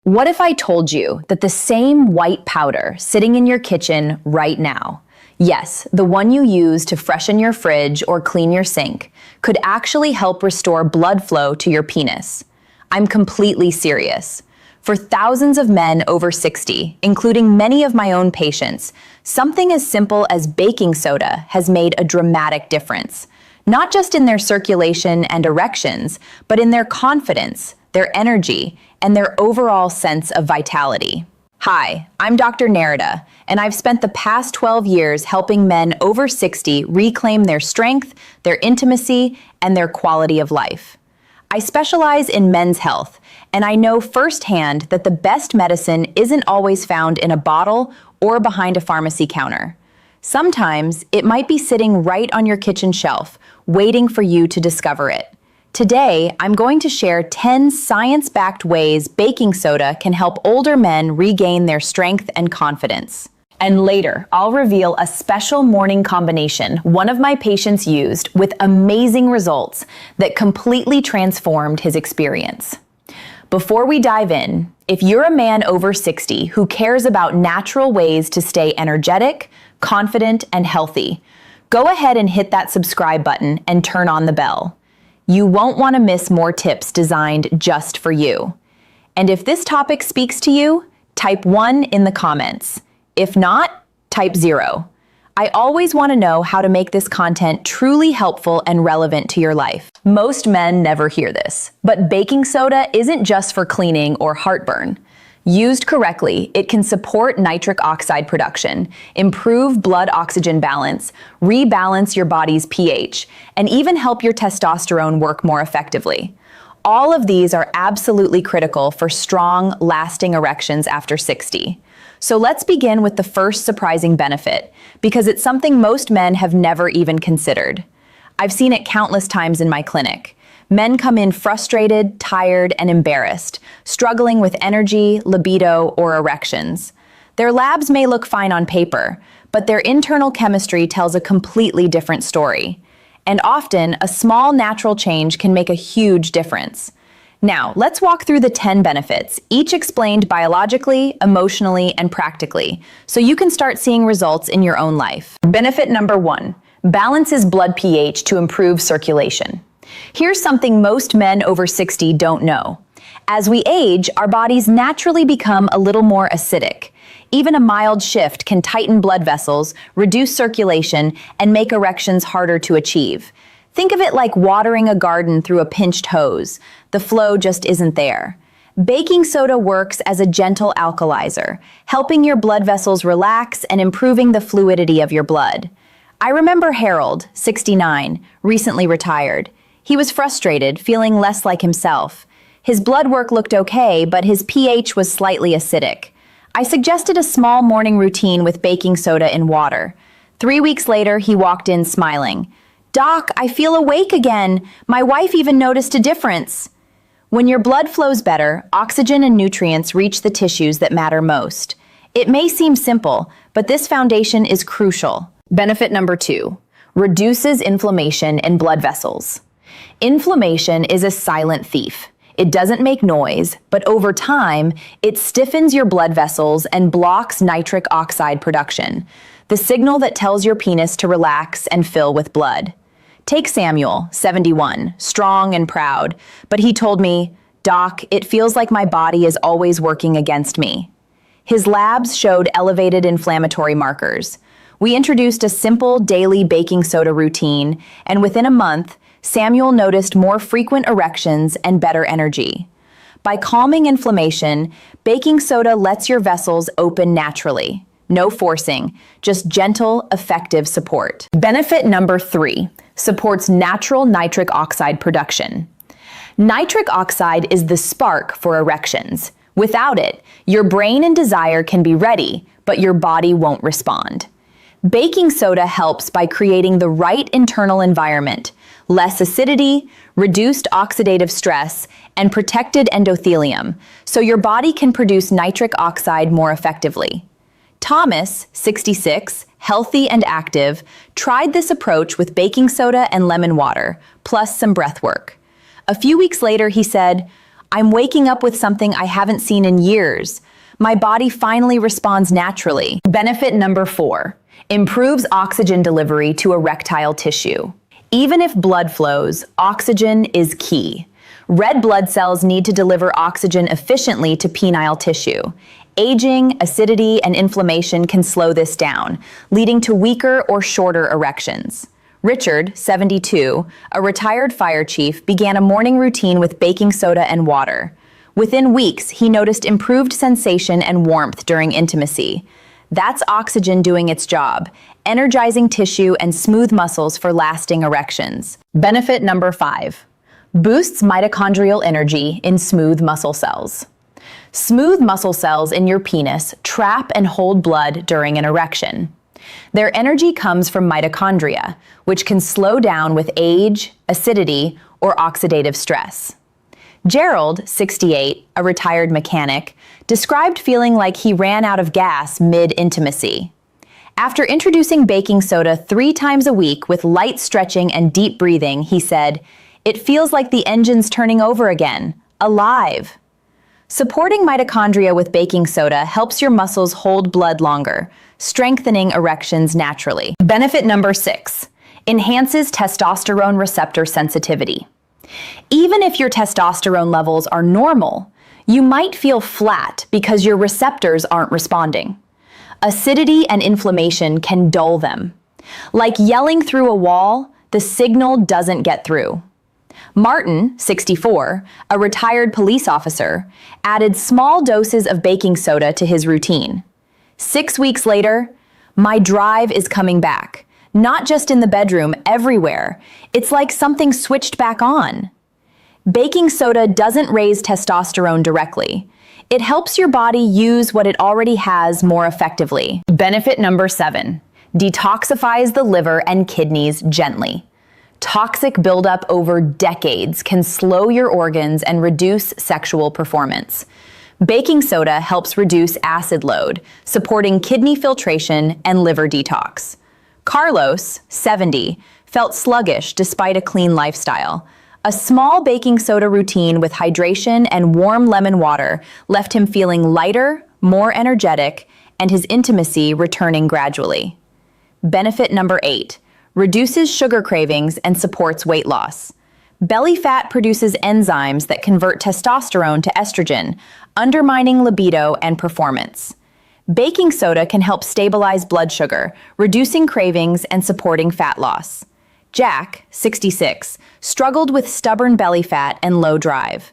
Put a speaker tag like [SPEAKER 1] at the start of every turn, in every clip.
[SPEAKER 1] What if I told you that the same white powder sitting in your kitchen right now, yes, the one you use to freshen your fridge or clean your sink, could actually help restore blood flow to your penis? I'm completely serious. For thousands of men over 60, including many of my own patients, something as simple as baking soda has made a dramatic difference. Not just in their circulation and erections, but in their confidence, their energy, and their overall sense of vitality. Hi, I'm Dr. Nerita, and I've spent the past 12 years helping men over 60 reclaim their strength, their intimacy, and their quality of life. I specialize in men's health, and I know firsthand that the best medicine isn't always found in a bottle or behind a pharmacy counter. Sometimes it might be sitting right on your kitchen shelf, waiting for you to discover it. Today, I'm going to share 10 science-backed ways baking soda can help older men regain their strength and confidence. And later, I'll reveal a special morning combination one of my patients used with amazing results that completely transformed his experience. Before we dive in, if you're a man over 60 who cares about natural ways to stay energetic, confident, and healthy, go ahead and hit that subscribe button and turn on the bell. You won't want to miss more tips designed just for you. And if this topic speaks to you, type 1 in the comments. If not, type 0. I always want to know how to make this content truly helpful and relevant to your life. Most men never hear this, but baking soda isn't just for cleaning or heartburn. Used correctly, it can support nitric oxide production, improve blood oxygen balance, rebalance your body's pH, and even help your testosterone work more effectively. All of these are absolutely critical for strong, lasting erections after 60. So let's begin with the first surprising benefit, because it's something most men have never even considered. I've seen it countless times in my clinic. Men come in frustrated, tired, and embarrassed, struggling with energy, libido, or erections. Their labs may look fine on paper, but their internal chemistry tells a completely different story. And often, a small natural change can make a huge difference. Now, let's walk through the 10 benefits, each explained biologically, emotionally, and practically, so you can start seeing results in your own life. Benefit number 1, balances blood pH to improve circulation. Here's something most men over 60 don't know. As we age, our bodies naturally become a little more acidic. Even a mild shift can tighten blood vessels, reduce circulation, and make erections harder to achieve. Think of it like watering a garden through a pinched hose. The flow just isn't there. Baking soda works as a gentle alkalizer, helping your blood vessels relax and improving the fluidity of your blood. I remember Harold, 69, recently retired. He was frustrated, feeling less like himself. His blood work looked okay, but his pH was slightly acidic. I suggested a small morning routine with baking soda in water. 3 weeks later, he walked in smiling. "Doc, I feel awake again. My wife even noticed a difference." When your blood flows better, oxygen and nutrients reach the tissues that matter most. It may seem simple, but this foundation is crucial. Benefit number 2, reduces inflammation in blood vessels. Inflammation is a silent thief. It doesn't make noise, but over time, it stiffens your blood vessels and blocks nitric oxide production, the signal that tells your penis to relax and fill with blood. Take Samuel, 71, strong and proud, but he told me, "Doc, it feels like my body is always working against me." His labs showed elevated inflammatory markers. We introduced a simple daily baking soda routine, and within a month, Samuel noticed more frequent erections and better energy. By calming inflammation, baking soda lets your vessels open naturally. No forcing, just gentle, effective support. Benefit number 3, supports natural nitric oxide production. Nitric oxide is the spark for erections. Without it, your brain and desire can be ready, but your body won't respond. Baking soda helps by creating the right internal environment, less acidity, reduced oxidative stress, and protected endothelium, so your body can produce nitric oxide more effectively. Thomas, 66, healthy and active, tried this approach with baking soda and lemon water, plus some breath work. A few weeks later, he said, I'm waking up with something I haven't seen in years. My body finally responds naturally. Benefit number 4, improves oxygen delivery to erectile tissue. Even if blood flows, oxygen is key. Red blood cells need to deliver oxygen efficiently to penile tissue. Aging, acidity, and inflammation can slow this down, leading to weaker or shorter erections. Richard, 72, a retired fire chief, began a morning routine with baking soda and water. Within weeks, he noticed improved sensation and warmth during intimacy. That's oxygen doing its job, energizing tissue and smooth muscles for lasting erections. Benefit number 5, boosts mitochondrial energy in smooth muscle cells. Smooth muscle cells in your penis trap and hold blood during an erection. Their energy comes from mitochondria, which can slow down with age, acidity, or oxidative stress. Gerald, 68, a retired mechanic, described feeling like he ran out of gas mid-intimacy. After introducing baking soda 3 times a week with light stretching and deep breathing, he said, "It feels like the engine's turning over again, alive." Supporting mitochondria with baking soda helps your muscles hold blood longer, strengthening erections naturally. Benefit number 6, enhances testosterone receptor sensitivity. Even if your testosterone levels are normal, you might feel flat because your receptors aren't responding. Acidity and inflammation can dull them. Like yelling through a wall, the signal doesn't get through. Martin, 64, a retired police officer, added small doses of baking soda to his routine. 6 weeks later, "My drive is coming back. Not just in the bedroom, everywhere. It's like something switched back on." Baking soda doesn't raise testosterone directly. It helps your body use what it already has more effectively. Benefit number 7, detoxifies the liver and kidneys gently. Toxic buildup over decades can slow your organs and reduce sexual performance. Baking soda helps reduce acid load, supporting kidney filtration and liver detox. Carlos, 70, felt sluggish despite a clean lifestyle. A small baking soda routine with hydration and warm lemon water left him feeling lighter, more energetic, and his intimacy returning gradually. Benefit number 8, reduces sugar cravings and supports weight loss. Belly fat produces enzymes that convert testosterone to estrogen, undermining libido and performance. Baking soda can help stabilize blood sugar, reducing cravings and supporting fat loss. Jack, 66, struggled with stubborn belly fat and low drive.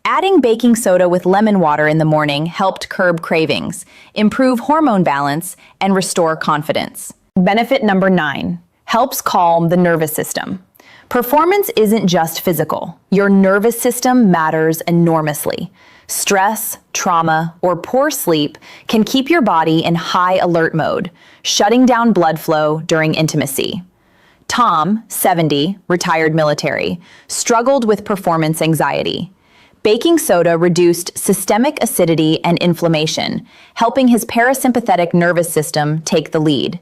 [SPEAKER 1] Adding baking soda with lemon water in the morning helped curb cravings, improve hormone balance, and restore confidence. Benefit number 9, helps calm the nervous system. Performance isn't just physical. Your nervous system matters enormously. Stress, trauma, or poor sleep can keep your body in high alert mode, shutting down blood flow during intimacy. Tom, 70, retired military, struggled with performance anxiety. Baking soda reduced systemic acidity and inflammation, helping his parasympathetic nervous system take the lead.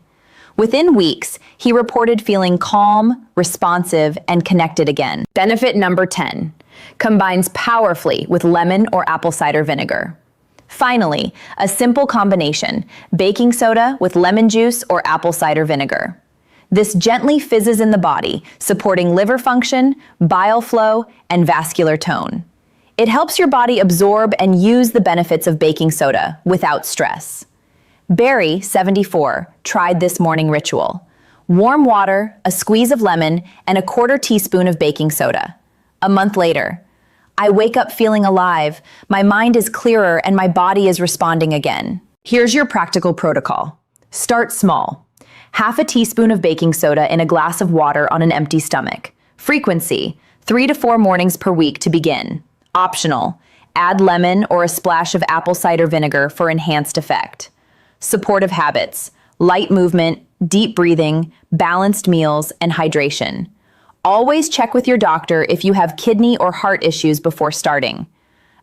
[SPEAKER 1] Within weeks, he reported feeling calm, responsive, and connected again. Benefit number 10, combines powerfully with lemon or apple cider vinegar. Finally, a simple combination, baking soda with lemon juice or apple cider vinegar. This gently fizzes in the body, supporting liver function, bile flow, and vascular tone. It helps your body absorb and use the benefits of baking soda without stress. Barry, 74, tried this morning ritual. Warm water, a squeeze of lemon, and a 1/4 teaspoon of baking soda. A month later, "I wake up feeling alive, my mind is clearer, and my body is responding again." Here's your practical protocol. Start small. 1/2 teaspoon of baking soda in a glass of water on an empty stomach. Frequency, 3 to 4 mornings per week to begin. Optional, add lemon or a splash of apple cider vinegar for enhanced effect. Supportive habits, light movement, deep breathing, balanced meals, and hydration. Always check with your doctor if you have kidney or heart issues before starting.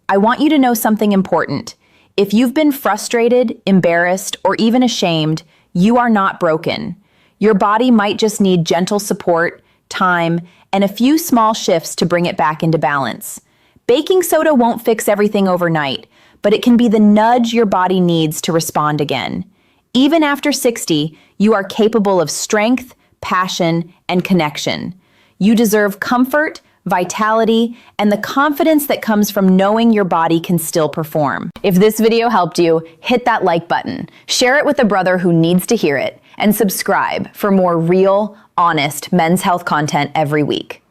[SPEAKER 1] I want you to know something important. If you've been frustrated, embarrassed, or even ashamed, you are not broken. Your body might just need gentle support, time, and a few small shifts to bring it back into balance. Baking soda won't fix everything overnight, but it can be the nudge your body needs to respond again. Even after 60, you are capable of strength, passion, and connection. You deserve comfort, vitality, and the confidence that comes from knowing your body can still perform. If this video helped you, hit that like button, share it with a brother who needs to hear it, and subscribe for more real, honest men's health content every week.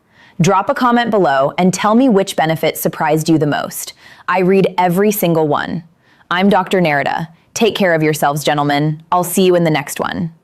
[SPEAKER 1] Drop a comment below and tell me which benefit surprised you the most. I read every single one. I'm Dr. Nerita. Take care of yourselves, gentlemen. I'll see you in the next one.